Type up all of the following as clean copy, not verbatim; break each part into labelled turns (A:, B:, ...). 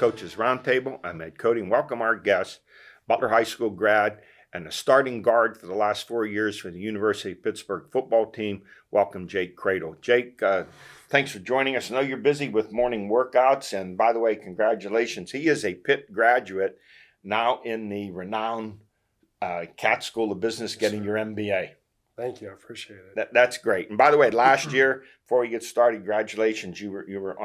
A: Coaches Roundtable. I'm Ed Codi, and welcome our guest, Butler High School grad and a starting guard for the last 4 years for the University of Pittsburgh football team. Welcome, Jake Kradel. Jake, thanks for joining us. I know you're busy with morning workouts, and by the way, congratulations. He is a Pitt graduate, now in the renowned Cat School of Business, getting your MBA.
B: Thank you. I appreciate it.
A: That's great. And by the way, last year, before we get started, congratulations. You were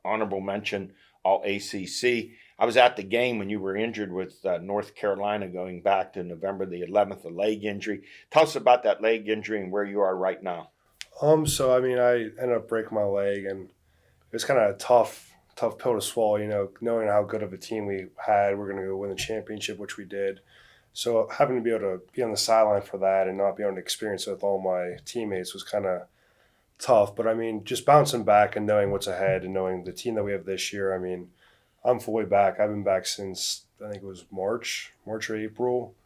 A: honorable mention All ACC. I was at the game when you were injured with North Carolina going back to November the 11th, a leg injury. Tell us about that leg injury and where you are right now.
B: I ended up breaking my leg, and it was kind of a tough pill to swallow, knowing how good of a team we had. We're going to go win the championship, which we did. So having to be able to be on the sideline for that and not be able to experience it with all my teammates was kind of tough. But, just bouncing back and knowing what's ahead and knowing the team that we have this year, I'm fully back. I've been back since, I think it was March or April.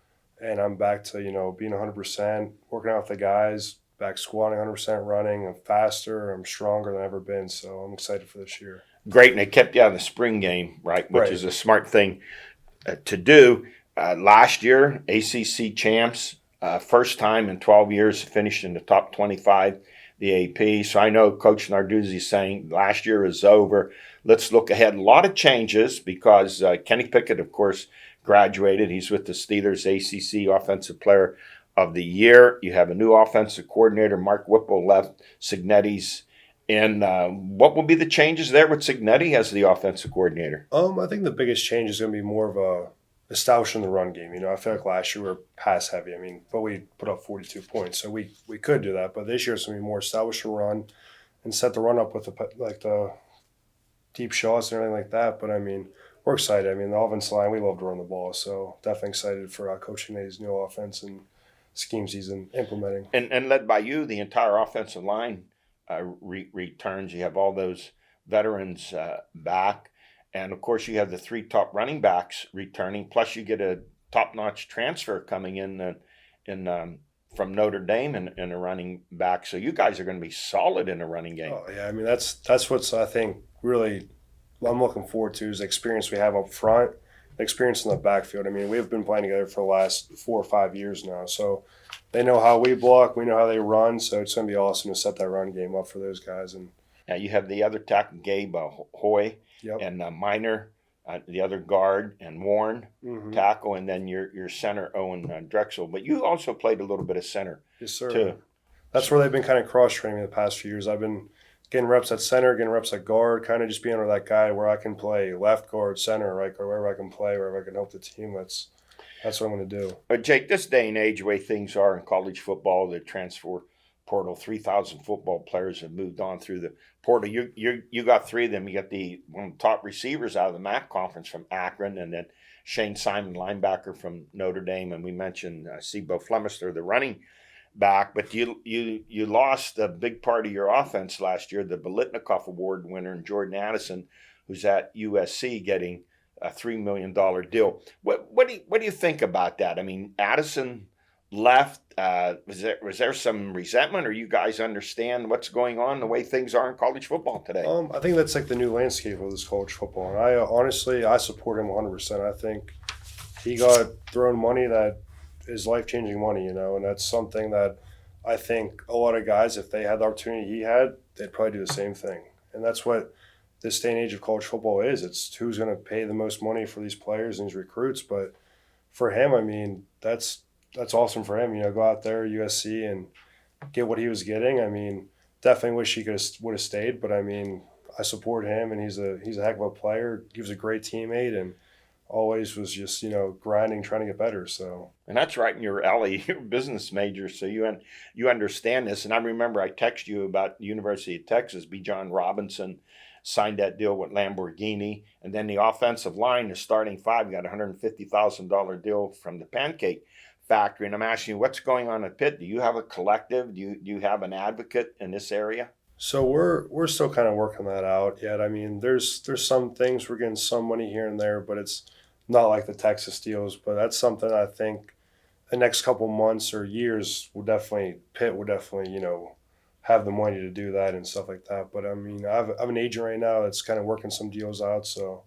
B: And I'm back to, being 100%, working out with the guys, back squatting 100%, running. I'm faster. I'm stronger than I've ever been. So I'm excited for this year.
A: Great. And they kept you out of the spring game, right? Which is a smart thing to do. Last year, ACC champs, first time in 12 years, finished in the top 25, the AP. So I know Coach Narduzzi is saying last year is over. Let's look ahead. A lot of changes because Kenny Pickett, of course, graduated. He's with the Steelers, ACC Offensive Player of the Year. You have a new offensive coordinator. Mark Whipple left. Signetti's in. What will be the changes there with Signetti as the offensive coordinator?
B: I think the biggest change is going to be more of establishing the run game. I feel like last year we were pass heavy. But we put up 42 points, so we could do that. But this year it's going to be more establish the run and set the run up with the deep shots and everything like that. But we're excited. The offensive line, we love to run the ball, so definitely excited for Coach Nate's new offense and schemes he's implementing.
A: And led by you, the entire offensive line returns. You have all those veterans back. And, of course, you have the 3 top running backs returning, plus you get a top-notch transfer coming in from Notre Dame in a running back. So you guys are going to be solid in a running game.
B: Oh, yeah. That's what's, I think, really I'm looking forward to is the experience we have up front, the experience in the backfield. We've been playing together for the last 4 or 5 years now. So they know how we block. We know how they run. So it's going to be awesome to set that run game up for those guys. And
A: now you have the other tackle, Gabe Hoy.
B: Yep.
A: And Minor, the other guard, and Warren, tackle, and then your center, Owen Drexel. But you also played a little bit of center.
B: Yes, sir.
A: Too.
B: That's where they've been kind of cross-training the past few years. I've been getting reps at center, getting reps at guard, kind of just being that guy where I can play left guard, center, right guard, wherever I can play, wherever I can help the team. That's what I'm going to do.
A: Jake, this day and age, the way things are in college football, the transfer portal, 3,000 football players have moved on through the portal. You got 3 of them. You got one of the top receivers out of the MAC conference from Akron, and then Shane Simon, linebacker from Notre Dame, and we mentioned Sebo Flemister, the running back. But you lost a big part of your offense last year, the Biletnikoff Award winner, and Jordan Addison, who's at USC getting a $3 million deal. What do you think about that? Addison left. Was there some resentment, or you guys understand what's going on, the way things are in college football today?
B: I think that's the new landscape of this college football, and I support him 100%. I think he got thrown money that is life-changing money, and that's something that I think a lot of guys, if they had the opportunity he had, they'd probably do the same thing. And that's what this day and age of college football is. It's who's going to pay the most money for these players and these recruits. But for him, that's awesome for him. Go out there, USC, and get what he was getting. Definitely wish he would have stayed, but I support him, and he's a heck of a player. He was a great teammate, and always was just grinding, trying to get better. So.
A: And that's right in your alley. You're a business major, so you understand this. And I remember I texted you about the University of Texas. B. John Robinson signed that deal with Lamborghini, and then the offensive line, the starting 5, got a $150,000 deal from the Pancake Factory. And I'm asking you, what's going on at Pitt? Do you have a collective? Do you have an advocate in this area?
B: So we're still kind of working that out yet. There's some things we're getting some money here and there, but it's not like the Texas deals. But that's something I think the next couple months or years Pitt will definitely have the money to do that and stuff like that. But I have an agent right now that's kind of working some deals out, so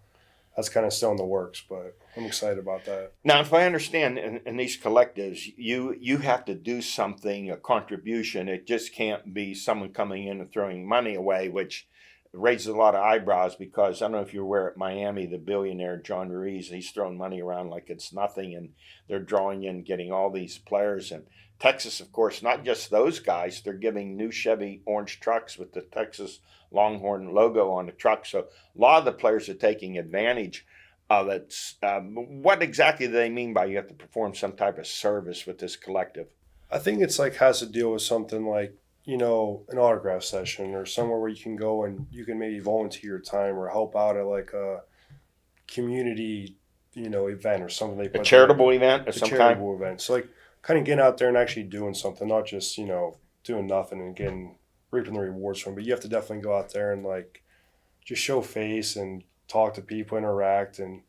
B: that's kind of still in the works, but I'm excited about that.
A: Now, if I understand, in these collectives, you have to do something, a contribution. It just can't be someone coming in and throwing money away, which raises a lot of eyebrows because I don't know if you're aware at Miami, the billionaire John Ruiz, he's throwing money around like it's nothing, and they're drawing in, getting all these players. And Texas, of course, not just those guys, they're giving new Chevy orange trucks with the Texas Longhorn logo on the truck. So a lot of the players are taking advantage of it. What exactly do they mean by you have to perform some type of service with this collective?
B: I think it's like has to deal with something like, an autograph session or somewhere where you can go and you can maybe volunteer your time or help out at like a community, event or something. They put
A: A charitable event of
B: a
A: some kind?
B: charitable event. So like kind of getting out there and actually doing something, not just, doing nothing and reaping the rewards from it. But you have to definitely go out there and like just show face and talk to people, interact, and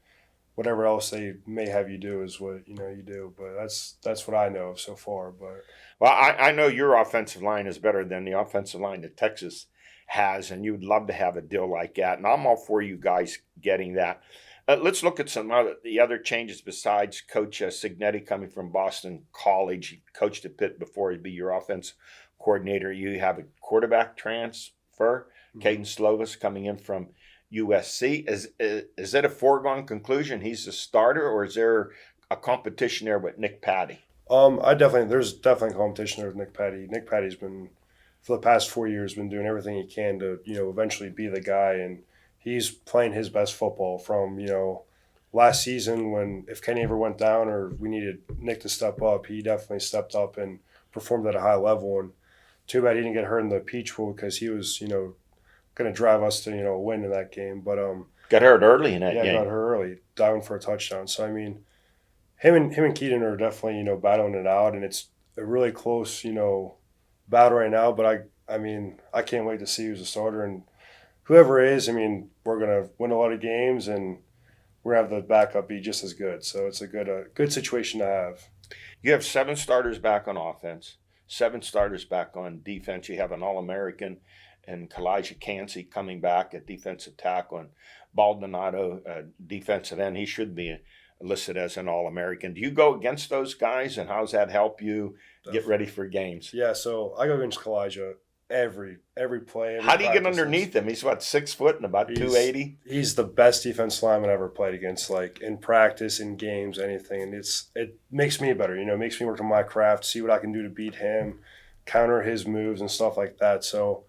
B: whatever else they may have you do is what you do. But that's what I know of so far. But
A: Well, I know your offensive line is better than the offensive line that Texas has, and you would love to have a deal like that. And I'm all for you guys getting that. Let's look at some of the other changes besides Coach Signetti coming from Boston College. He coached at Pitt before he'd be your offense coordinator. You have a quarterback transfer, Caden Slovis, coming in from USC. Is it a foregone conclusion he's the starter, or is there a competition there with Nick Patty?
B: there's definitely competition there with Nick Patty. Nick Patty's been for the past 4 years been doing everything he can to eventually be the guy, and he's playing his best football from last season when if Kenny ever went down or we needed Nick to step up, he definitely stepped up and performed at a high level. And too bad he didn't get hurt in the Peach Bowl because he was going to drive us to a win in that game. But
A: Got hurt early in that
B: yeah,
A: game.
B: got hurt early, diving for a touchdown. So I mean, him and Keaton are definitely battling it out, and it's a really close battle right now. But I mean I can't wait to see who's the starter, and whoever is, I mean, we're gonna win a lot of games, and we're gonna have the backup be just as good. So it's a good situation to have.
A: You have 7 starters back on offense, 7 starters back on defense. You have an All-American and Kalijah Cansey coming back at defensive tackle, and Baldonado, defensive end. He should be listed as an All-American. Do you go against those guys, and how does that help you get ready for games?
B: Yeah, so I go against Kalijah every play.
A: How do you get underneath him? He's what, 6 foot and about 280?
B: He's the best defense lineman I ever played against, like in practice, in games, anything. And it makes me better, it makes me work on my craft, see what I can do to beat him, counter his moves and stuff like that. So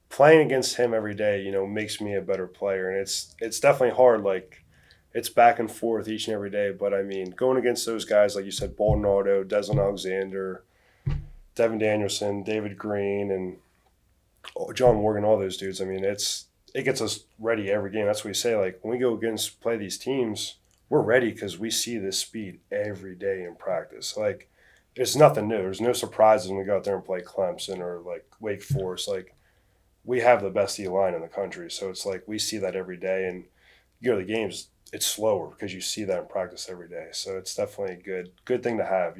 B: playing against him every day, makes me a better player. And it's definitely hard, like it's back and forth each and every day. But I mean, going against those guys, like you said, Baldonado, Desmond Alexander, Devin Danielson, David Green, and John Morgan, all those dudes. I mean, it gets us ready every game. That's what we say. Like when we go play these teams, we're ready because we see this speed every day in practice. Like it's nothing new. There's no surprises when we go out there and play Clemson or like Wake Forest. Like we have the best D line in the country, so it's like we see that every day. And you go to the games, it's slower because you see that in practice every day. So it's definitely a good thing to have.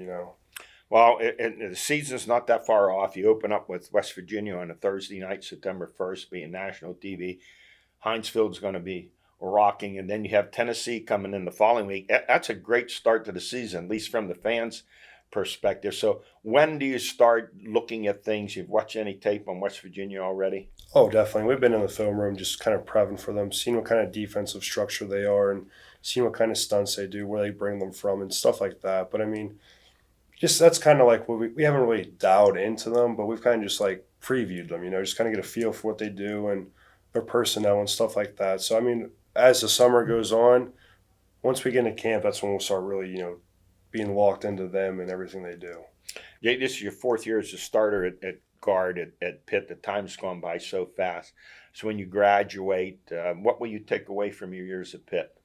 A: Well, the season's not that far off. You open up with West Virginia on a Thursday night, September 1st, being national TV. Heinz Field's going to be rocking, and then you have Tennessee coming in the following week. That's a great start to the season, at least from the fans' perspective. So when do you start looking at things? You've watched any tape on West Virginia already?
B: Oh, definitely. We've been in the film room just kind of prepping for them, seeing what kind of defensive structure they are and seeing what kind of stunts they do, where they bring them from and stuff like that. But, I mean, just that's kind of like what we haven't really dialed into them, but we've kind of just like previewed them, just kind of get a feel for what they do and their personnel and stuff like that. So, I mean, as the summer goes on, once we get into camp, that's when we'll start really, being locked into them and everything they do.
A: Yeah, this is your 4th year as a starter at guard at Pitt. The time's gone by so fast. So when you graduate, what will you take away from your years at Pitt?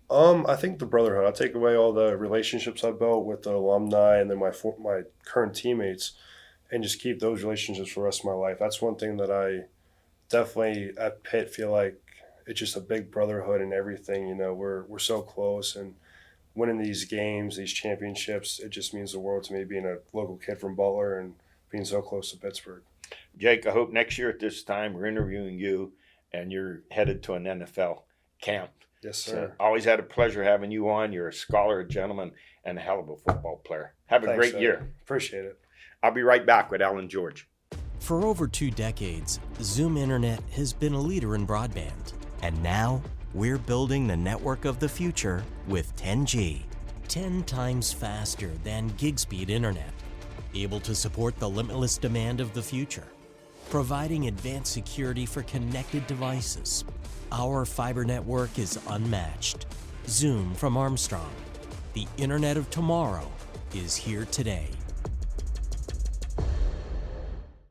B: I think the brotherhood. I'll take away all the relationships I built with the alumni and then my current teammates and just keep those relationships for the rest of my life. That's one thing that I definitely at Pitt feel like it's just a big brotherhood and everything. We're so close, and winning these games, these championships, it just means the world to me being a local kid from Butler and being so close to Pittsburgh.
A: Jake, I hope next year at this time we're interviewing you and you're headed to an NFL camp.
B: Yes,
A: So,
B: sir.
A: always had a pleasure having you on. You're a scholar, a gentleman, and a hell of a football player. Have a
B: Thanks,
A: great
B: Ed.
A: year.
B: Appreciate it.
A: I'll be right back with Alan George.
C: For over 2 decades, Zoom Internet has been a leader in broadband. And now, we're building the network of the future with 10G. 10 times faster than gig-speed internet. Able to support the limitless demand of the future. Providing advanced security for connected devices. Our fiber network is unmatched. Zoom from Armstrong. The Internet of Tomorrow is here today.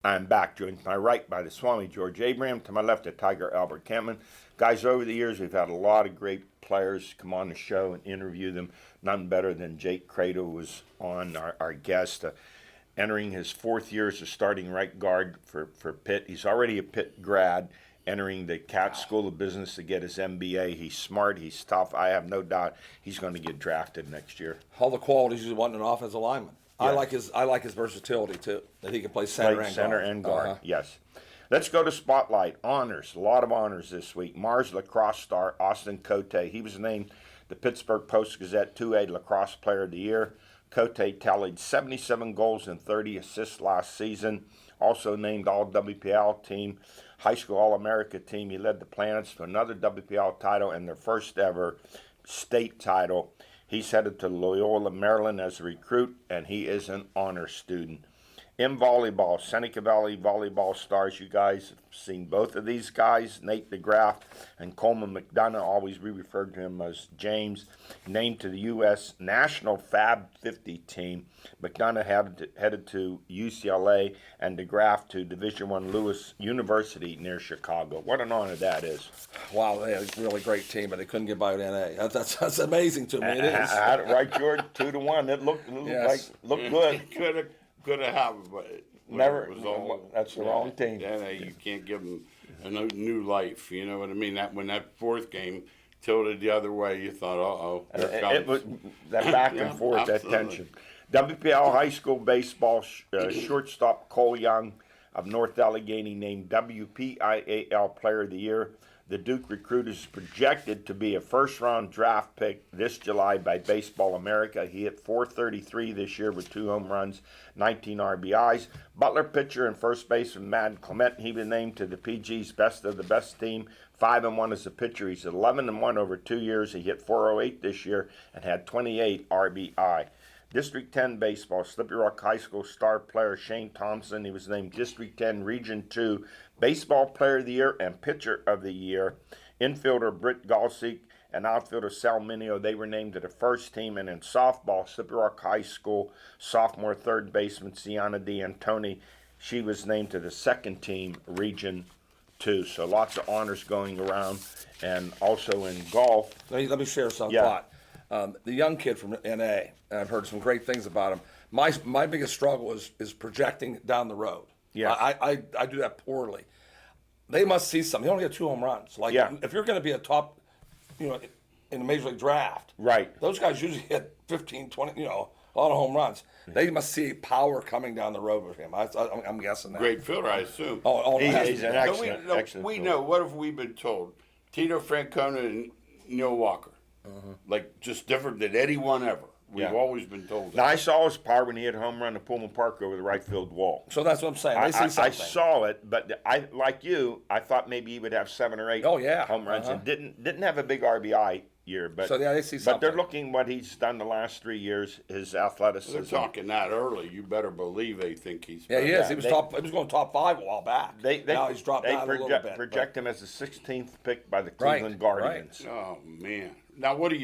A: I'm back, joined to my right by the Swami George Abraham, to my left the Tiger Albert Campman. Guys, over the years we've had a lot of great players come on the show and interview them. None better than Jake Kradel was on, our guest, entering his 4th year as a starting right guard for Pitt. He's already a Pitt grad, entering the Cat School of Business to get his MBA. He's smart, he's tough. I have no doubt he's going to get drafted next year.
D: All the qualities you want in an offensive lineman.
A: Yeah.
D: I like his versatility too. That he can play center and guard. Uh-huh.
A: Yes. Let's go to Spotlight. Honors. A lot of honors this week. Mars lacrosse star Austin Codi. He was named the Pittsburgh Post-Gazette 2A Lacrosse Player of the Year. Codi tallied 77 goals and 30 assists last season. Also named All-WPL team, High School All-America team. He led the Planets to another WPL title and their first ever state title. He's headed to Loyola, Maryland as a recruit, and he is an honor student. In volleyball, Seneca Valley volleyball stars, you guys have seen both of these guys, Nate DeGraff and Coleman McDonough, always we referred to him as James, named to the U.S. National Fab 50 team. McDonough headed to UCLA and DeGraff to Division I Lewis University near Chicago. What an honor that is.
D: Wow, they had a really great team, but they couldn't get by with NA. That's amazing to me. It is.
A: I had it right, George, 2-1. It looked
D: Yes.
A: good.
E: Could have happened, but
A: Never.
E: it was all,
A: That's the wrong team.
E: You can't give them a new life. You know what I mean? That when that 4th game tilted the other way, you thought,
A: It was that back and forth, that
E: absolutely.
A: tension. WPL high school baseball shortstop Cole Young of North Allegheny named WPIAL Player of the Year. The Duke recruit is projected to be a first-round draft pick this July by Baseball America. He hit .433 this year with 2 home runs, 19 RBIs. Butler pitcher and first baseman Matt Clement, he was named to the PG's Best of the Best team, 5-1 as a pitcher. He's 11-1 over 2 years. He hit .408 this year and had 28 RBI. District 10 baseball, Slippery Rock High School star player Shane Thompson. He was named District 10 Region 2 Baseball Player of the Year and Pitcher of the Year. Infielder Britt Galsik and outfielder Sal Minio, they were named to the first team. And in softball, Slippery Rock High School sophomore third baseman Sienna D'Antoni, she was named to the second team Region 2. So lots of honors going around. And also in golf.
D: Let me share some
A: Yeah.
D: thought. The young kid from NA, and I've heard some great things about him. My biggest struggle is projecting down the road.
A: Yeah.
D: I do that poorly. They must see something. He only got 2 home runs. Like,
A: Yeah.
D: if you're going to be a top, in the Major League draft,
A: Right.
D: those guys usually hit 15, 20, a lot of home runs. They must see power coming down the road with him. I'm guessing that.
E: great fielder, I assume.
A: He's an
E: No,
A: excellent, excellent
E: we
A: fielder.
E: know. What have we been told? Tito Francona and Neil Walker, like just different than anyone ever. We've
A: Yeah.
E: always been told that.
A: Now, I saw his power when he hit a home run to Pullman Park over the right field wall.
D: So that's what I'm saying. They see
A: I
D: something.
A: saw it, but I like you. I thought maybe he would have 7 or 8
D: Oh, yeah.
A: home runs,
D: Uh-huh.
A: and didn't have a big RBI year. But
D: So, yeah, they see
A: But they're
D: something.
A: looking what he's done the last 3 years. His athleticism.
E: They're talking that early. You better believe they think he's.
D: Yeah, he
A: Yeah,
D: is. He was
A: they-
D: going top 5 a while back. Now he's dropped down a little bit. but-
A: project him as the 16th pick by the
D: Right,
A: Cleveland Guardians.
E: Oh man! Now what do?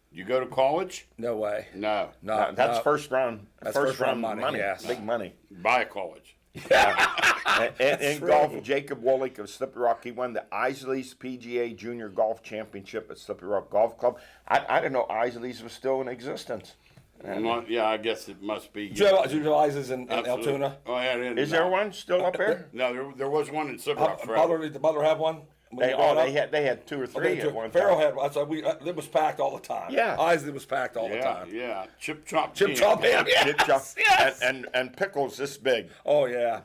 E: You go to college?
D: No way.
E: No.
D: No,
A: That's
D: no.
A: first round.
D: That's
A: first round
D: money, yes.
A: Big money.
E: Buy a college.
A: And in
D: true.
A: golf, Jacob Wolek of Slippery Rock, he won the Isley's PGA Junior Golf Championship at Slippery Rock Golf Club. I didn't know Isley's was still in existence.
E: Yeah, I guess it must be.
D: Do you have Isley's in
E: Absolutely.
D: Altoona?
E: Oh, yeah, it
A: Is there one still up there?
E: No, there was one in Slippery Rock forever.
D: Did the Butler have one? when
A: They,
D: you brought
A: oh,
D: it up?
A: they had 2 or 3 at one
D: Farrell
A: time.
D: had one. So it was packed all the time.
A: Yeah.
D: Isley was packed all the
E: Yeah,
D: time.
E: yeah. Chip chop.
D: Chip
E: jam.
D: chop ham. Yes.
A: Chip chop.
D: Yes.
A: And pickles this big.
D: Oh yeah.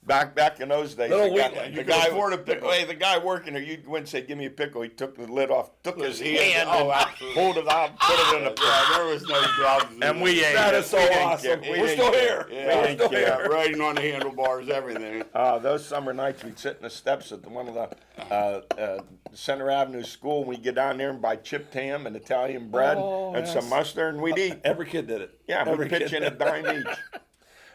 A: Back in those days,
D: Little
A: the guy,
D: Wheatland.
A: the
E: You
A: guy,
E: could afford a pickle.
A: the guy working there, you wouldn't say, "Give me a pickle." He took the lid off, took his
E: He
A: hand,
E: had-
A: and
E: absolutely.
A: pulled it out, put it in the
E: Yeah, there was no gloves.
A: and we ate
D: That
A: it.
D: is so
A: We didn't
D: awesome.
A: care. We
D: We're
A: didn't
D: still
A: care.
D: here.
E: Yeah,
D: We're still
E: yeah,
D: here.
E: riding on the handlebars, everything.
A: Those summer nights, we'd sit in the steps at one of the Center Avenue school, and we'd get down there and buy chipped ham and Italian bread and some
D: yes.
A: mustard, and we'd eat.
D: Every kid did it.
A: Yeah,
D: Every
A: we pitch
D: kid
A: in a
D: did
A: dime each.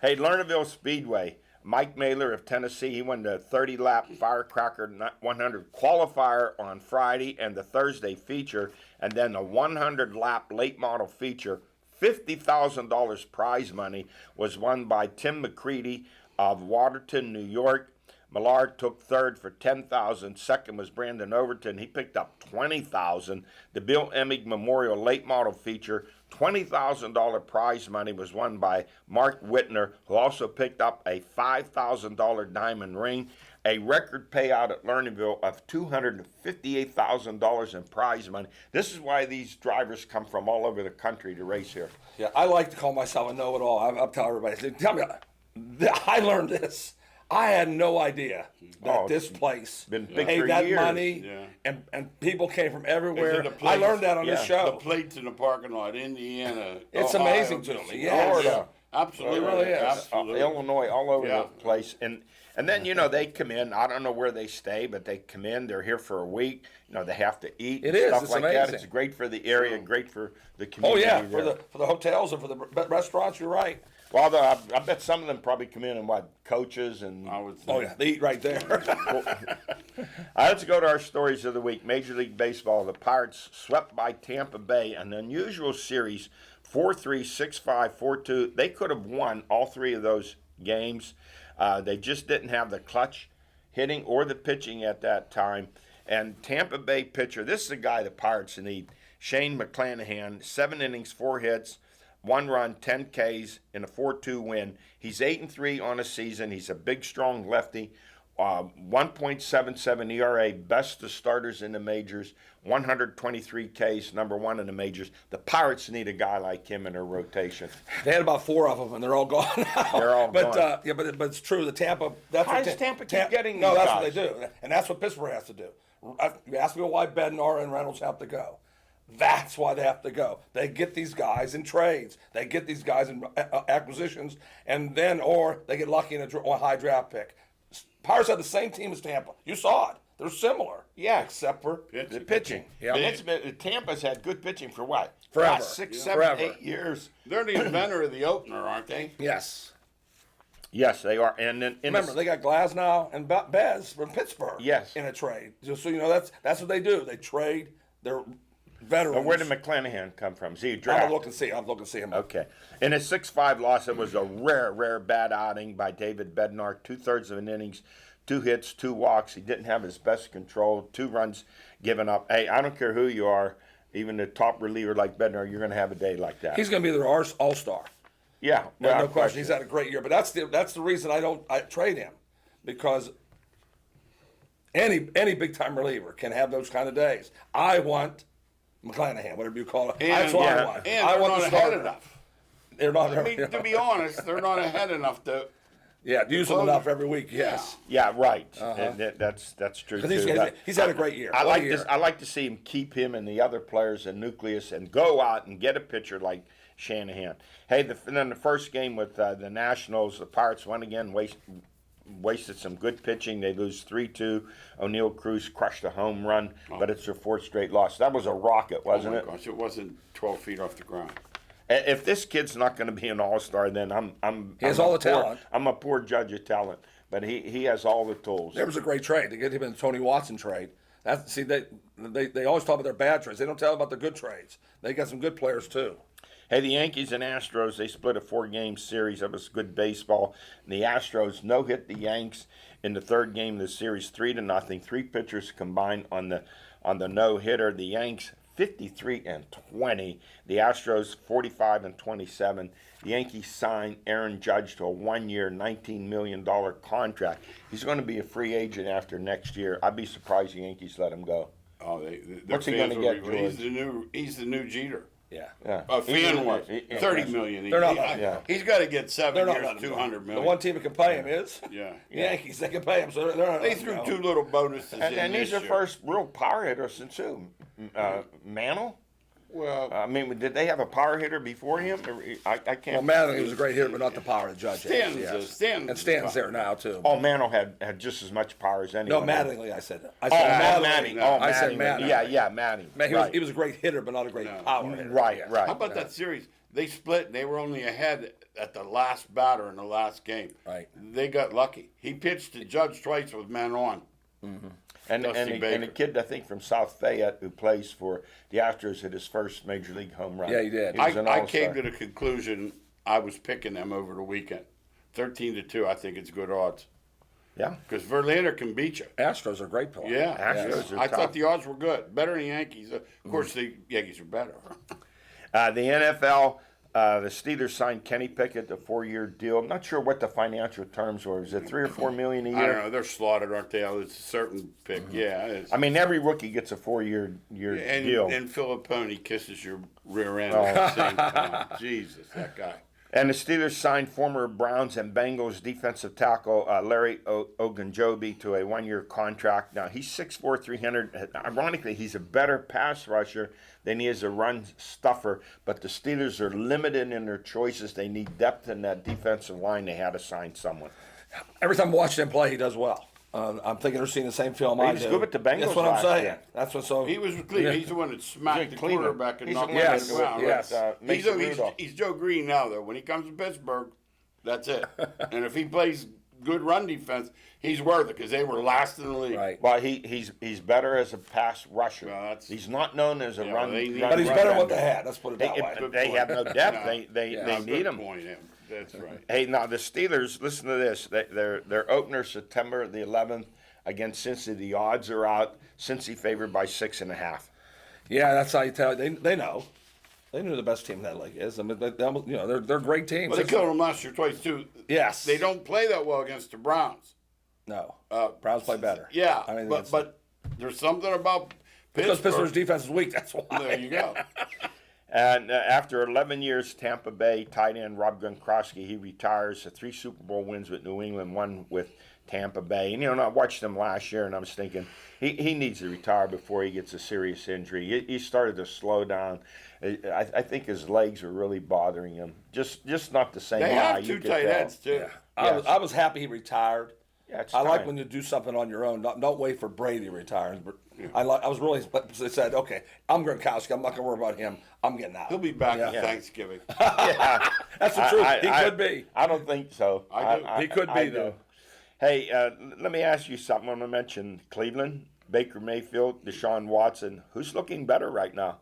A: Hey, Lernerville Speedway. Mike Mailer of Tennessee, he won the 30-lap Firecracker 100 qualifier on Friday and the Thursday feature, and then the 100-lap late model feature. $50,000 prize money was won by Tim McCready of Waterton, New York. Millard took third for $10,000. Second was Brandon Overton. He picked up $20,000. The Bill Emig Memorial Late Model feature, $20,000 prize money was won by Mark Whitner, who also picked up a $5,000 diamond ring. A record payout at Lernerville of $258,000 in prize money. This is why these drivers come from all over the country to race here.
D: Yeah, I like to call myself a know-it-all. I'm telling everybody, I say, tell me, I learned this. I had no idea that this place
A: been big for
D: paid that
A: years.
D: money,
E: Yeah.
D: and people came from everywhere.
E: The
D: I
E: place-
D: learned that on this
A: yeah,
D: show.
E: The plates in the parking lot, Indiana.
D: It's
E: Ohio,
D: amazing to me, yes.
A: Florida.
E: Absolutely.
D: It really is.
E: Absolutely.
A: Illinois, all over
E: Yeah.
A: the place, and then they come in. I don't know where they stay, but they come in. They're here for a week. They have to eat.
D: It
A: and
D: is.
A: stuff
D: It's
A: like that.
D: amazing.
A: It's great for the area, great for the
D: Oh
A: community.
D: yeah,
A: there.
D: for the hotels and for the restaurants. You're right.
A: Well, I bet some of them probably come in and coaches and.
E: I would say.
D: Oh yeah, they eat right there.
A: All right, let's go to our stories of the week. Major League Baseball, the Pirates swept by Tampa Bay, an unusual series, 4-3, 6-5, 4-2. They could have won all three of those games. They just didn't have the clutch hitting or the pitching at that time. And Tampa Bay pitcher, this is the guy the Pirates need, Shane McClanahan, 7 innings, 4 hits, 1 run, 10 Ks in a 4-2 win. He's 8-3 on a season. He's a big, strong lefty. 1.77 ERA, best of starters in the majors. 123 Ks, number 1 in the majors. The Pirates need a guy like him in their rotation.
D: They had about 4 of them, and they're all gone now.
A: They're all
D: but,
A: gone.
D: But it's true. The Tampa. That's
A: How
D: what
A: does Tampa keep getting
D: No,
A: these
D: that's
A: guys?
D: what they do, and that's what Pittsburgh has to do. You ask me why Bednar and Reynolds have to go. That's why they have to go. They get these guys in trades. They get these guys in acquisitions, and then or they get lucky in a high draft pick. Pirates had the same team as Tampa. You saw it. They're similar.
A: Yeah.
D: Except for
A: The pitching.
D: Yeah.
A: And Tampa's had good pitching for what?
D: Forever.
A: Last 6,
D: Yeah.
A: 7,
D: Forever.
A: 8 years.
E: They're the inventor of the opener, aren't they?
D: yes.
A: Yes, they are. And then
D: Remember, they got Glasnow and Bez from Pittsburgh.
A: Yes.
D: In a trade. Just so you know, that's what they do. They trade their veterans.
A: But where did McClanahan come from? Is he a
D: I'm
A: draft?
D: looking to see. I'm looking to see him.
A: Okay. In a 6-5 loss, it was a rare bad outing by David Bednar. 2/3 of an innings, 2 hits, 2 walks. He didn't have his best control. 2 runs given up. Hey, I don't care who you are, even the top reliever like Bednar, you're going to have a day like that.
D: He's going to be their all-star.
A: Yeah,
D: No
A: without
D: question. He's had a great year. But that's the reason I trade him, because any big time reliever can have those kind of days. I want McClanahan, whatever you call it. That's what I want.
E: And
D: I
E: they're
D: want
E: not
D: the
E: ahead
D: starter.
E: enough.
D: They're not.
E: I mean, to be honest, they're not ahead enough to.
D: yeah, use them enough every week. Yes.
A: Yeah, right. And that's true too.
D: Because he's had a great year.
A: I
D: What a
A: like
D: year.
A: this. I like to see him keep him and the other players in nucleus and go out and get a pitcher like Shanahan. Hey, then the first game with the Nationals, the Pirates won again. Wasted some good pitching. They lose 3-2. O'Neill Cruz crushed a home run, but it's their 4th straight loss. That was a rocket, wasn't
E: Oh
A: it?
E: my gosh, it wasn't 12 feet off the ground.
A: If this kid's not going to be an all-star, then
D: He has all the talent.
A: I'm a poor judge of talent, but he has all the tools.
D: There was a great trade to get him in the Tony Watson trade. They always talk about their bad trades. They don't tell about the good trades. They got some good players too.
A: Hey, the Yankees and Astros, they split a 4-game series. That was good baseball. And the Astros no-hit the Yanks in the 3rd game of the series, 3-0. 3 pitchers combined on the no-hitter. The Yanks 53-20. The Astros 45-27. The Yankees signed Aaron Judge to a 1-year, $19 million contract. He's going to be a free agent after next year. I'd be surprised the Yankees let him go.
E: Oh,
A: What's he gonna get,
E: He's the new Jeter.
D: Yeah.
A: Yeah.
E: Fan wise,
A: Yeah.
E: 30 million.
D: They're not
E: He-
D: letting
A: him.
E: He's got to get 7
D: They're not
E: years,
D: letting him go.
E: 200 million.
D: The one team that can pay him is
E: Yeah.
D: the Yankees. They can pay him, so they're not
E: They
D: letting him
E: threw
D: go.
E: 2 little bonuses in
A: And
E: this
A: he's their
E: year.
A: first real power hitter since who? Mantle?
E: Well,
A: I mean, did they have a power hitter before him? I can't.
D: Well, Mattingly was a great hitter, but not the power the Judge has.
E: Stanton's
D: And Stanton's there now too.
A: Oh, Mantle had just as much power as anyone.
D: No, Mattingly, I said. I
A: Oh,
D: said
A: Matting.
D: Mattingly.
A: Oh,
D: I said
A: Matting.
D: Mattingly.
A: Yeah, Matting.
D: Man,
A: Right.
D: he was a great hitter, but not a great power hitter.
A: Right,
D: Yeah.
A: right.
E: how about that series? They split. And they were only ahead at the last batter in the last game.
D: Right.
E: They got lucky. He pitched to Judge twice with men on.
A: And
E: Dusty
A: a
E: Baker.
A: kid, I think, from South Fayette who plays for the Astros hit his first major league home run.
D: Yeah, he did.
A: was an
E: I
A: all-star.
E: came to the conclusion I was picking them over the weekend. 13-2. I think it's good odds
A: Yeah.
E: because Verlander can beat you.
D: Astros are great players.
E: Yeah,
A: Astros are
E: I
A: tough.
E: thought the odds were good, better than the Yankees. Of course, the Yankees are better.
A: The NFL, the Steelers signed Kenny Pickett to a 4-year deal. I'm not sure what the financial terms were. Is it $3 or $4 million a
E: I don't
A: year?
E: know. They're slaughtered, aren't they? It's a certain pick. Yeah. It's,
A: I mean, every rookie gets a 4-year deal.
E: and Filippone kisses your rear end
A: Oh.
E: at the same time. Jesus, that guy.
A: And the Steelers signed former Browns and Bengals defensive tackle Larry Ogunjobi to a 1-year contract. Now, he's 6'4", 300. Ironically, he's a better pass rusher than he is a run stuffer, but the Steelers are limited in their choices. They need depth in that defensive line. They had to sign someone.
D: Every time I watch him play, he does well. I'm thinking they're seeing the same film I
A: was
D: do.
A: good with the Bengals
D: That's what I'm
A: last
D: saying.
A: year.
D: That's what so.
E: He was with Cleveland. He's the one that smacked the
A: Cleveland.
E: quarterback and
A: He's
E: knocked
A: the
E: him
A: one
E: to
A: that
E: the ground.
D: yes.
A: Mason
E: He's Joe Green now, though. When he comes to Pittsburgh, that's it. And if he plays good run defense, he's worth it because they were last in the league.
D: Right.
A: Well, he's better as a pass rusher.
E: Well, that's-
A: he's not known as a
E: Yeah,
A: run.
E: they need-
A: run
D: But he's
E: Right.
D: better than what they had. Let's put it that
A: They,
D: way.
E: Good
A: they
E: point.
A: have no depth.
E: No.
A: They
D: Yeah.
A: need
E: Good
A: them.
E: point, him. That's right.
A: Hey, now the Steelers. Listen to this. Their opener September the 11th against Cincy. The odds are out. Cincy favored by 6.5.
D: Yeah, that's how you tell. They know. They knew the best team in that league is. I mean, they're great teams.
E: Well, they killed him last year twice, too.
D: Yes.
E: They don't play that well against the Browns.
D: No. Browns play better.
E: Yeah,
D: I mean,
E: but there's something about
D: because
E: Pittsburgh.
D: Pittsburgh's defense is weak. That's why.
E: There you go.
A: And after 11 years, Tampa Bay tight end Rob Gronkowski, he retires. 3 Super Bowl wins with New England, 1 with Tampa Bay. And, I watched him last year, and I was thinking he needs to retire before he gets a serious injury. He started to slow down. I think his legs are really bothering him. Just not the same
E: They
A: eye.
E: have
A: You
E: 2
A: could
E: tight
A: tell.
E: ends, too.
D: Yeah.
A: Yes.
D: I was happy he retired.
A: Yeah, it's
D: I like
A: time.
D: when you do something on your own. Don't wait for Brady to retire. But I was really. They said, okay, I'm Gronkowski. I'm not going to worry about him. I'm getting out.
E: He'll be back
D: Yeah.
E: on Thanksgiving.
D: That's the truth. He could be.
A: I don't think so.
E: I do.
D: He could be,
A: I do.
D: though.
A: Hey, let me ask you something. I'm going to mention Cleveland, Baker Mayfield, Deshaun Watson. Who's looking better right now?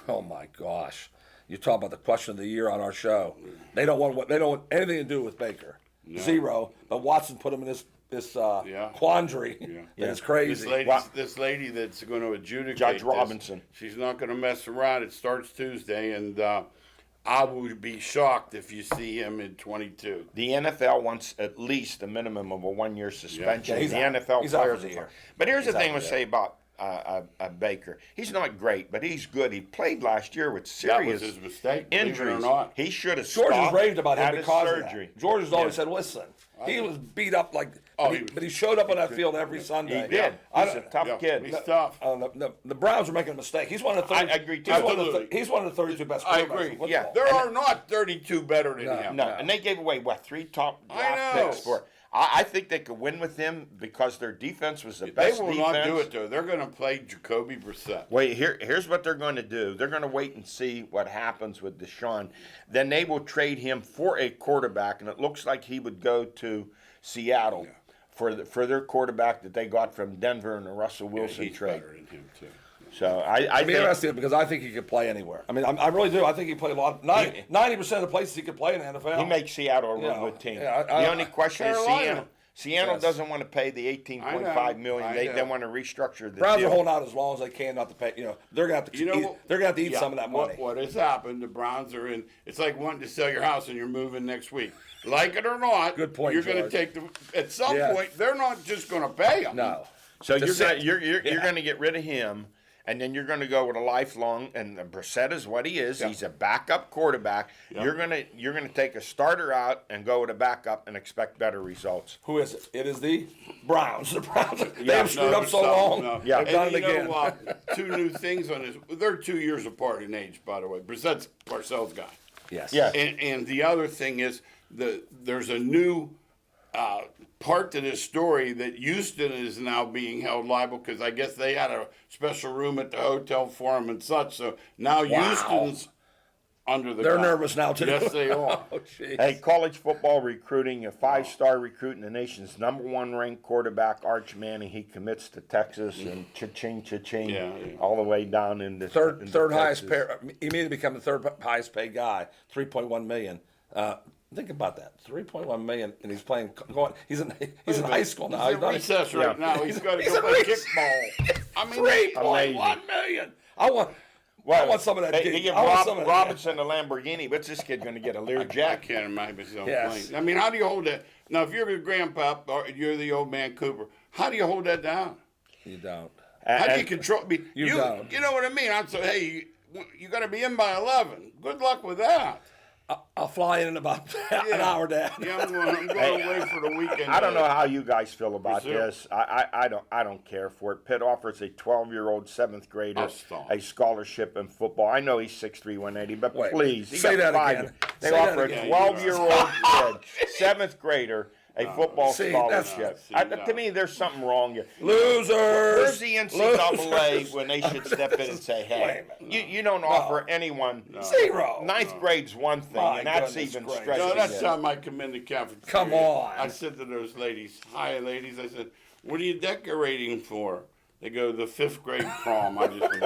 D: Oh my gosh! You talk about the question of the year on our show. They don't want anything to do with Baker. Zero. But Watson put him in this quandary.
E: Yeah.
D: It's crazy.
E: This lady that's going to adjudicate
A: Judge
E: this,
A: Robinson.
E: she's not going to mess around. It starts Tuesday, and I would be shocked if you see him in 22.
A: The NFL wants at least a minimum of a 1-year suspension.
D: Yeah, he's
A: the
D: out.
A: NFL
D: He's out
A: players
D: for the
A: are
D: year.
A: But here's the
D: He's
A: thing
D: out
A: we'll
D: for
A: say about Baker. He's not great, but he's good. He played last year with serious
E: That was his mistake, believe it or
A: injuries.
E: not.
A: He should have
D: George has
A: stopped,
D: raved about him
A: had his
D: because
A: surgery.
D: of that. George has always said, "Listen, he was beat up but he showed up on that field every Sunday."
A: He did.
D: I
A: He's
D: don't-
A: a tough
E: Yeah,
A: kid.
E: he's tough.
D: The Browns are making a mistake. He's one of the 30,
A: I agree, too.
D: He's one of the 32 best
E: I
D: quarterbacks
E: agree.
D: in football.
A: Yeah.
E: There are not 32 better than him.
A: No, and they gave away 3 top
E: I
A: draft
E: know.
A: picks for. I think they could win with him because their defense was the
E: They
A: best
E: will
A: defense.
E: not do it, though. They're going to play Jacoby Brissett.
A: Wait, here's what they're going to do. They're going to wait and see what happens with Deshaun. Then they will trade him for a quarterback, and it looks like he would go to Seattle for their quarterback that they got from Denver in the Russell Wilson
E: He's
A: trade.
E: better than him, too.
A: So I
D: I'd be
A: think
D: interested because I think he could play anywhere. I mean, I really do. I think he played a lot. 90% of the places he could play in the NFL.
A: he makes Seattle a real
D: Yeah.
A: good team.
D: Yeah,
A: the only question is
E: Carolina.
A: Seattle
D: Yes.
A: doesn't want to pay the $18.5 million.
E: I
A: They
E: know.
A: want to restructure the
D: Browns
A: deal.
D: are holding out as long as they can not to pay. They're gonna have to. They're gonna have to eat some of that money.
E: What has happened? The Browns are in. It's like wanting to sell your house and you're moving next week. Like it or not,
D: Good point,
E: You're going to
D: George.
E: take the. At some
D: Yeah.
E: point, they're not just going to pay them.
D: No.
A: So
D: To sit.
A: you're going to get rid of him. and then you're going to go with a lifelong. And Brissett is what he is. He's a backup quarterback. You're gonna take a starter out and go with a backup and expect better results.
D: Who is it? It is the Browns. The Browns. They have screwed up so long.
E: No.
A: Yeah.
D: They've done
E: And
D: it again.
E: two new things on this. They're 2 years apart in age, by the way. Brissett's Parcells guy.
D: Yes.
A: Yeah.
E: And the other thing is there's a new part to this story that Houston is now being held liable because I guess they had a special room at the hotel for him and such. So now Houston's under the
D: They're
E: gun.
D: nervous now, too.
E: Yes, they are.
D: Oh, jeez.
A: Hey, college football recruiting, a 5-star recruit in the nation's #1 ranked quarterback, Arch Manning. He commits to Texas and cha-ching,
E: Yeah.
A: all the way down into
D: Third
A: into
D: highest
A: Texas.
D: paid. He immediately become the third highest paid guy. $3.1 million. Think about that. $3.1 million, and he's playing. He's in high school now.
E: He's in
D: not-
E: recess right now. He's got to
D: he's
E: go
D: in
E: play
D: recess.
E: kickball. I mean,
D: $3.1 million. I want some of that.
A: They
D: gig.
A: give
D: I want some of that.
A: Robinson a Lamborghini. What's this kid going to get? A Lear
E: I
A: Jack?
E: can't imagine myself
D: Yes.
E: playing. I mean, how do you hold that? Now, if you're the grandpa or you're the old man Cooper, how do you hold that down?
D: You don't.
E: How do you
A: And-
E: control?
D: You don't.
E: You know what I mean? I'm so hey, you got to be in by 11. Good luck with that.
D: I'll fly in about an hour, Dad.
E: Yeah, I'm going away for the weekend.
A: I don't know how you guys feel about
E: Brazil.
A: this. I don't care for it. Pitt offers a 12-year-old 7th grader
E: Oh, stop.
A: a scholarship in football. I know he's 6'3", 180, but
D: Wait,
A: please, he
D: say
A: got
D: that
A: 5
D: again.
A: They
D: Say that
A: offer
D: again.
A: a 12-year-old kid, 7th grader, a football
D: See, that's-
A: scholarship.
E: see,
A: To
E: no.
A: me, there's something wrong here.
D: Losers.
A: Where's the NCAA
D: Losers.
A: when they should step in and say, hey,
D: Wait a minute.
A: you don't offer anyone.
D: Zero.
A: Ninth grade's one thing,
D: My
A: and that's
D: goodness
A: even
D: gracious.
A: stretching
E: No, that's
A: it.
E: time I come into cafeteria.
D: Come on.
E: I said to those ladies, hi, ladies. I said, what are you decorating for? They go, the 5th grade prom. I just went,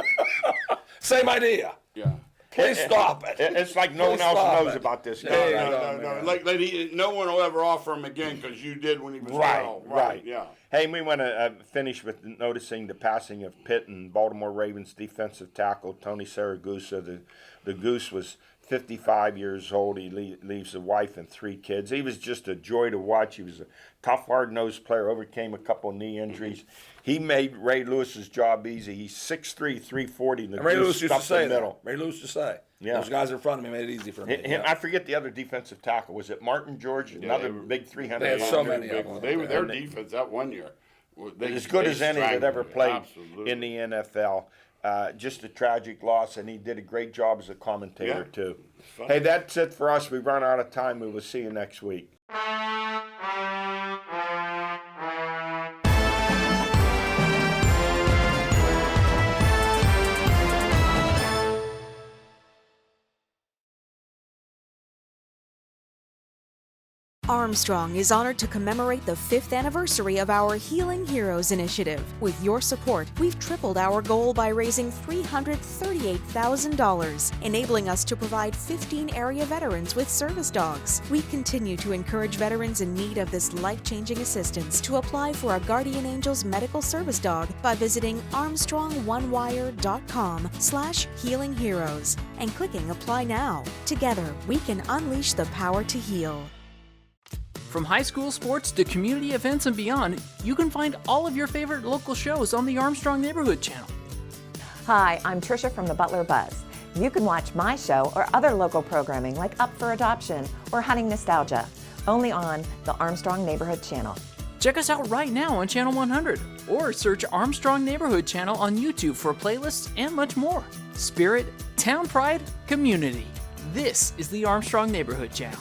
D: Same idea.
E: yeah.
D: Please stop it.
A: It's like no one
D: Please
A: else
D: stop
A: knows
D: it.
A: about this guy.
D: There you
A: right?
D: go.
E: No.
D: man.
E: Like, lady, no one will ever offer him again because you did when he was
A: Right,
E: 12.
A: right.
E: Yeah.
A: Hey, we want to finish with noticing the passing of Pitt and Baltimore Ravens defensive tackle Tony Saragusa. The Goose was 55 years old. He leaves a wife and 3 kids. He was just a joy to watch. He was a tough, hard-nosed player, overcame a couple of knee injuries. He made Ray Lewis's job easy. He's 6'3", 340. The
D: And Ray
A: Goose
D: Lewis used to
A: stuffed
D: say
A: the
D: that.
A: middle.
D: Ray Lewis used to say.
A: Yeah.
D: Those guys in front of me made it easy for me.
A: I forget the other defensive tackle. Was it Martin George? Another
E: they were-
A: big 300.
D: They had so many of them.
E: They were their defense that one year.
A: As good as any that ever played
E: Absolutely.
A: in the NFL. Just a tragic loss, and he did a great job as a commentator,
E: Yeah.
A: too.
E: fun.
A: Hey, that's it for us. We've run out of time. We will see you next week.
F: Armstrong is honored to commemorate the 5th anniversary of our Healing Heroes initiative. With your support, we've tripled our goal by raising $338,000, enabling us to provide 15 area veterans with service dogs. We continue to encourage veterans in need of this life-changing assistance to apply for a Guardian Angels medical service dog by visiting armstrongonewire.com/healingheroes and clicking Apply Now. Together, we can unleash the power to heal.
G: From high school sports to community events and beyond, you can find all of your favorite local shows on the Armstrong Neighborhood Channel.
H: Hi, I'm Tricia from the Butler Buzz. You can watch my show or other local programming like Up for Adoption or Hunting Nostalgia, only on the Armstrong Neighborhood Channel.
G: Check us out right now on Channel 100 or search Armstrong Neighborhood Channel on YouTube for playlists and much more. Spirit, town pride, community. This is the Armstrong Neighborhood Channel.